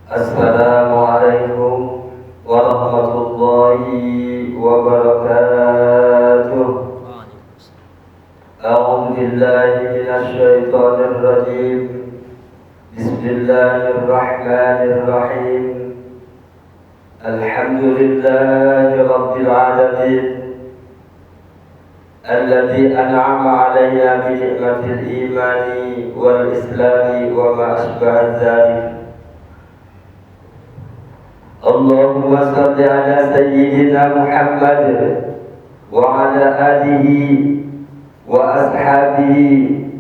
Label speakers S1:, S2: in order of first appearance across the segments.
S1: Assalamualaikum warahmatullahi wabarakatuh. A'udzu billahi minasy syaithanir rajim. Bismillahirrahmanirrahim. Alhamdulillahi rabbil alamin. Alladzi an'ama 'alaina bi ni'matil imani wal islami wa ma asbaha dzalik. Allahumma salli ala sayyidina Muhammad wa ala alihi wa ashabihi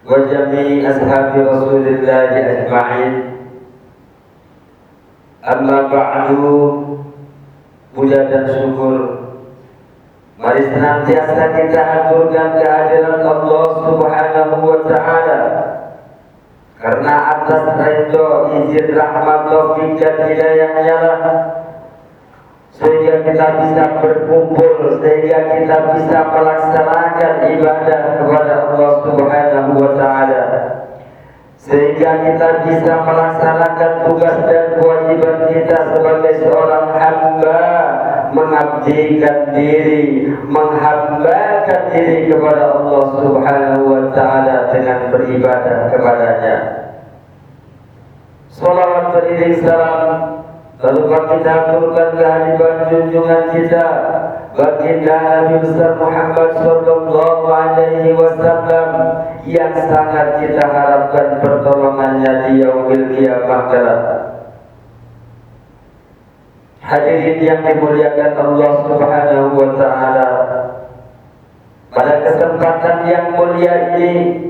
S1: wa jami'i ashabi Rasulillah ajma'in. Amma ba'du, puja dan syukur mari senantiasa kita aturkan kehadiran Allah Subhanahu wa ta'ala, karena atas ridho, izin, rahmat, taufik dan hidayahnya lah sehingga kita bisa berkumpul, sehingga kita bisa melaksanakan ibadah kepada Allah Subhanahu wa ta'ala, sehingga kita bisa melaksanakan tugas dan kewajiban kita sebagai seorang hamba, mengabdikan diri, menghambakan diri kepada Allah Subhanahu wa ta'ala dengan beribadah kepadanya. Salawat beriring salam lalu kita aturkan kehadiran junjungan kita baginda Nabi besar Muhammad sallallahu alaihi wasallam yang sangat kita harapkan pertolongannya di yaumil qiyamah kelak. Hadirin yang dimuliakan Allah Subhanahu wa ta'ala, pada kesempatan yang mulia ini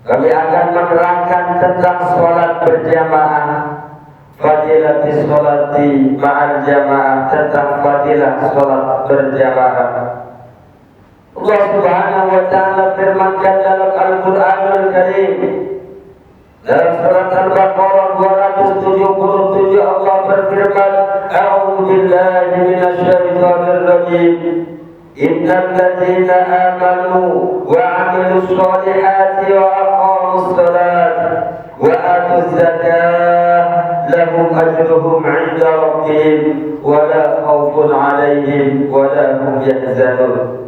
S1: kami akan menerangkan tentang sholat berjamaah, fadilatis sholati ma'al jamaah, tentang fadilah sholat berjamaah. Allah Subhanahu wa ta'ala firmankan dalam Al-Qur'anul Karim dalam surat Al-Baqarah 277, Allah berfirman, A'udzu billahi minasy syaithanir rajim. Innal ladzina amanu wa 'amilus shalihati wa aqamus shalat wa atuz zakah lahum ajruhum 'inda rabbihim wa la khaufun 'alaihim wa la hum yahzanun.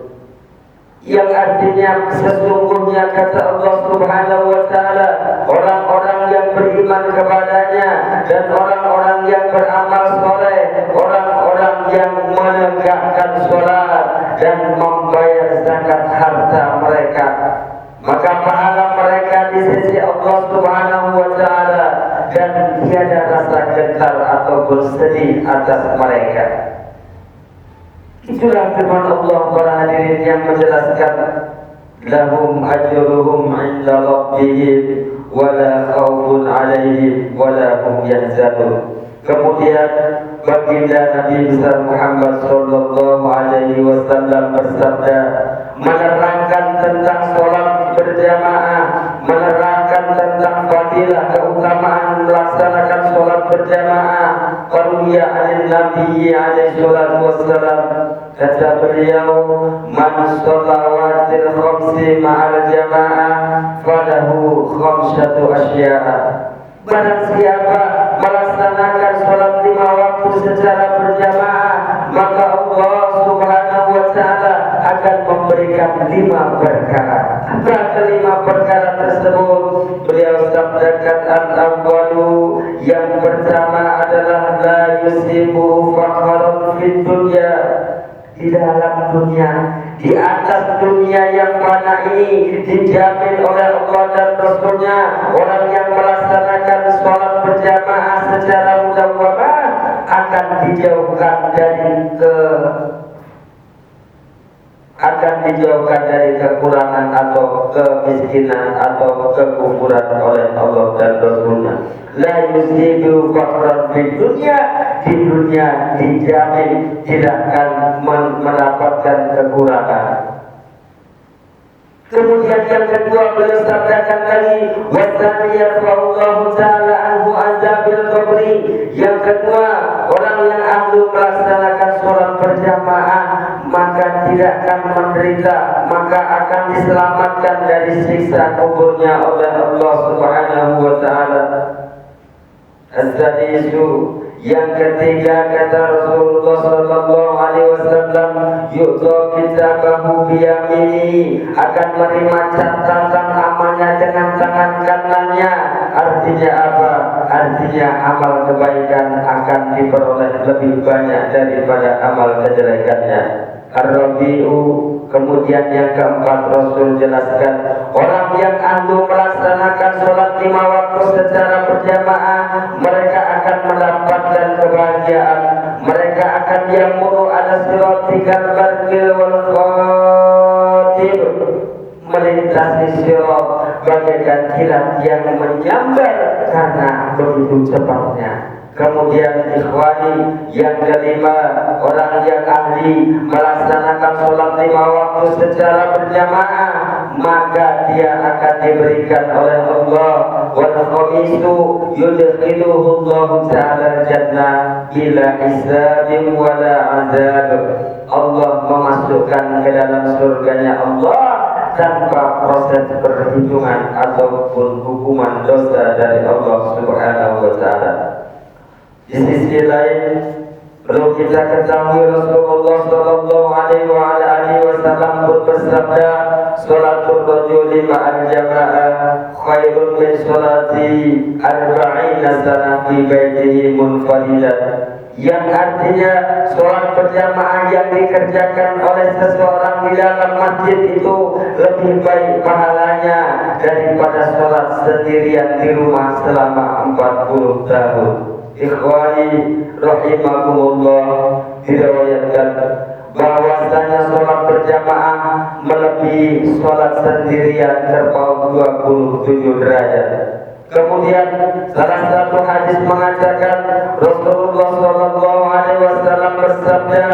S1: Yang artinya sesungguhnya kata Allah Subhanahu wa ta'ala, orang-orang yang beriman kepadanya dan orang-orang yang beramal soleh, orang-orang yang menegakkan sholat dan membayar zakat harta mereka, maka pahala mereka di sisi Allah Subhanahu wa ta'ala dan tiada rasa gentar ataupun sedih atas mereka. Itulah firman Allah para hadirin yang menjelaskan, lahum ajruhum 'inda rabbihim wa la khaufun 'alaihim wa la hum yahzanun. Kemudian baginda Nabi besar Muhammad sallallahu alaihi wasallam bersabda, menerangkan tentang sholat berjamaah, menerangkan tentang fadilah keutamaan melaksanakan sholat berjamaah. Qaruya alin Nabi alaihi salatu wassalam, kata beliau, man sholawatil khamsi ma'al jamaah falahu khamsatu asya'a. Barang siapa melaksanakan sholat 5 waktu secara berjamaah, maka Allah Subhanahu wa ta'ala akan memberikan 5 perkara. Apa kelima perkara tersebut? Beliau sabdakan, al-awwalu, yang pertama adalah la yusibu faqarun fid dunya. Di dalam dunia, di atas dunia yang mana ini dijamin oleh Allah dan Rasulnya, orang yang melaksanakan sholat berjamaah secara mudawwamah akan dijauhkan dari kekurangan atau kemiskinan atau kekufuran oleh Allah dan Rasulnya. La yusibu faqran fid dunya, di dunia dijamin tidak akan mendapatkan kekurangan. Kemudian yang kedua beliau sabdakan lagi, wasani yarfa'ullahu ta'ala anhu azabil qabri. Yang kedua, orang yang ahlu melaksanakan sholat berjamaah maka tidak akan menderita, maka akan diselamatkan dari siksa kuburnya oleh Allah Subhanahu As-sadisu, yang ketiga kata Rasulullah sallallahu alaihi wasallam, yu'ta kitabahu biyamini, akan menerima catatan amalnya dengan tangan kanannya. Artinya apa? Artinya amal kebaikan akan diperoleh lebih banyak daripada amal kejelekannya. Ar-Rabi'u, kemudian yang keempat Rasul jelaskan, orang yang ahlu melaksanakan sholat 5 waktu secara berjamaah, mereka akan mendapatkan kebahagiaan. Mereka akan yamuru ala siratikal barqil wal khatib, melintasi sirat bagaikan kilat yang menyambar karena begitu cepatnya. Kemudian ikhwani, yang kelima, orang yang ahli melaksanakan sholat 5 waktu secara berjamaah, maka dia akan diberikan oleh Allah wal khamisu yudkhiluhu Allah ta'ala jannah bila hisabin wala azab. Allah memasukkan ke dalam surganya Allah tanpa proses perhitungan ataupun hukuman dosa dari Allah Subhanahu wa ta'ala. Di sisi lain, perlu kita ketahui Rasulullah sallallahu alaihi wasallam pun bersabda, "Sholatul rajuli ma'al jama'ah khairun min sholati arba'ina sanah fi baitihi munfaridan." Yang artinya sholat berjamaah yang dikerjakan oleh seseorang di dalam masjid itu lebih baik pahalanya daripada sholat sendirian di rumah selama 40 tahun. Ikhwani rahimakumullah, diriwayatkan bahwasanya sholat berjamaah melebihi sholat sendirian terpaut 27 derajat. Kemudian salah satu hadis mengatakan Rasulullah sallallahu alaihi wasallam bersabda,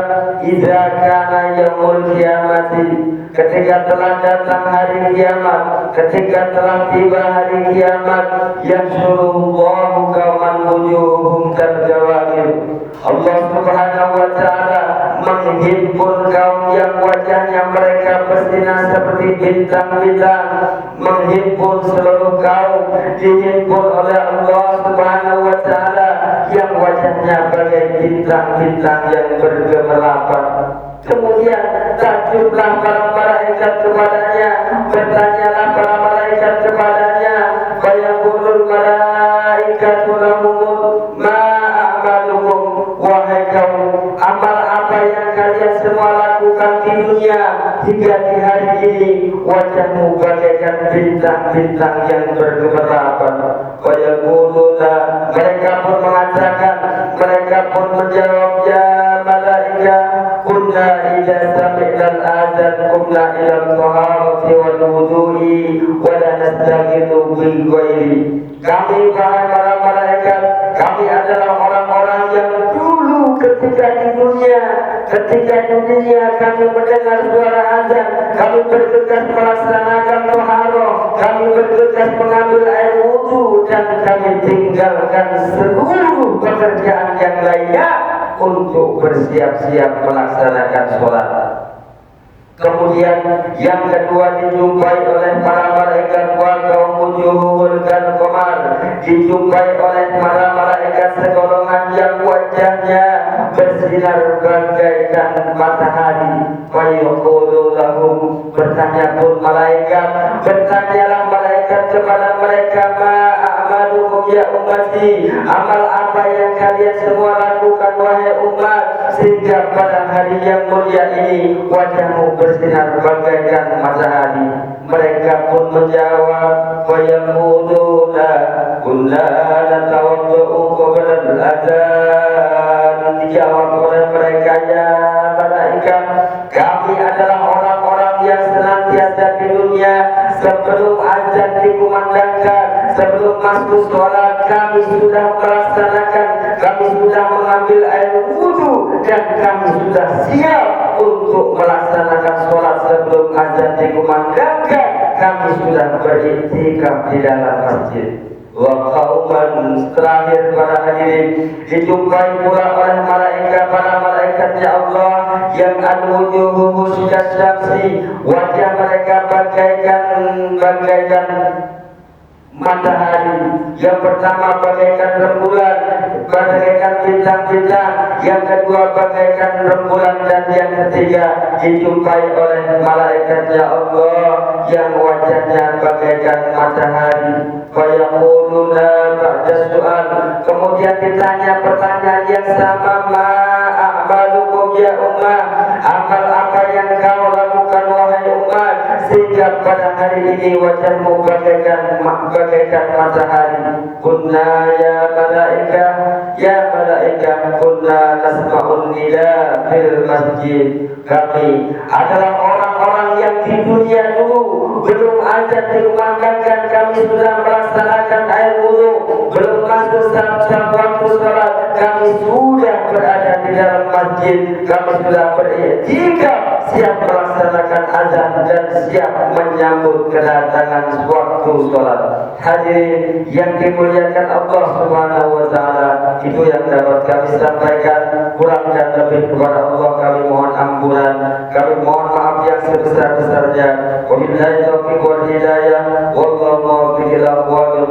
S1: "Idza kana yaumul qiyamati," ketika telah datang hari kiamat, ketika telah tiba hari kiamat, yansurullahu qauman wujuhum kal-jawahir. Allah Subhanahu wa ta'ala menghimpun kaum yang wajahnya mereka bersinar seperti bintang-bintang, menghimpun seluruh kaum, dihimpun oleh Allah Subhanahu wa ta'ala yang wajahnya bagai bintang-bintang yang bergemerlapan. Kemudian takjublah para malaikat kepadanya, bertanyalah para malaikat kepadanya, fayaqulul malaikatu lahum ma a'malukum, wahai kaum, amal apa yang kalian semua lakukan di dunia hingga di hari ini? Wajahmu bagaikan bintang-bintang yang bergemerlapan. Fayaquluna, mereka pun mengatakan, mereka pun menjawab, ya malaikat, kunna idza sami'na al-adzan kunna ila al-taharati wal wudu'i wa la nastaghilu bil ghairi. Kami wahai para malaikat, kami adalah orang-orang yang dulu ketika di dunia kami mendengar suara azan, kami bergegas melaksanakan taharah, kami bergegas mengambil air wudu, dan kami tinggalkan seluruh pekerjaan yang lainnya untuk bersiap-siap melaksanakan sholat. Kemudian yang kedua dijumpai oleh para malaikat wa qaum wujuhul kal qamar, dijumpai oleh para malaikat segolongan yang wajahnya bersinar bagaikan matahari. Wa yaqulu lahum, bertanya pun malaikat, bertanyalah malaikat kepada mereka, ma a'malukum ya ummati, amal apa yang kalian semua lakukan wahai umat, sehingga pada hari yang mulia ini wajahmu bersinar bagaikan matahari. Mereka pun menjawab, wa yaquluna kunna natawaddu qabla al-adzan. Dijawab oleh mereka, ya malaikat, kami adalah orang-orang yang senantiasa di dunia sebelum azan dikumandangkan, sebelum masuk sholat kami sudah melaksanakan, kami sudah mengambil air wudu, dan kami sudah siap untuk melaksanakan sholat sebelum azan dikumandangkan. Kami sudah beriktikaf di dalam masjid. Wa qauman, terakhir para hadirin, dijumpai pula oleh malaikat, para malaikatnya Allah yang al-wujuhu musyasyamsi, wajah mereka bagaikan matahari. Yang pertama bagaikan rembulan, bagaikan bintang-bintang. Yang kedua bagaikan rembulan, dan yang ketiga dijumpai oleh malaikatnya Allah yang wajahnya bagaikan matahari. Fayaquluna ba'da su'al, kemudian ditanya pertanyaan yang sama, ma a'malukum ya ummah, amal apa yang kau lakukan wahai umat, sehingga pada hari ini wajahmu bagaikan matahari. Kunna ya malaika kunna nasma'un nida fil masjid. Kami adalah orang-orang yang di dunia dulu belum azan dikumandangkan, kami sudah melaksanakan air wudu, belum masuk sab waktu sholat, kami sudah berada di dalam masjid, kami sudah beriktikaf, siap melaksanakan azan dan siap menyambut kedatangan waktu sholat. Hadirin yang dimuliakan Allah Subhanahu wa taala, itu yang dapat kami sampaikan. Kurang dan lebih kepada Allah kami mohon ampunan, kami mohon maaf yang sebesar-besarnya. Wabillahi taufiq wal hidayah, wallahu muwaffiq ila aqwamit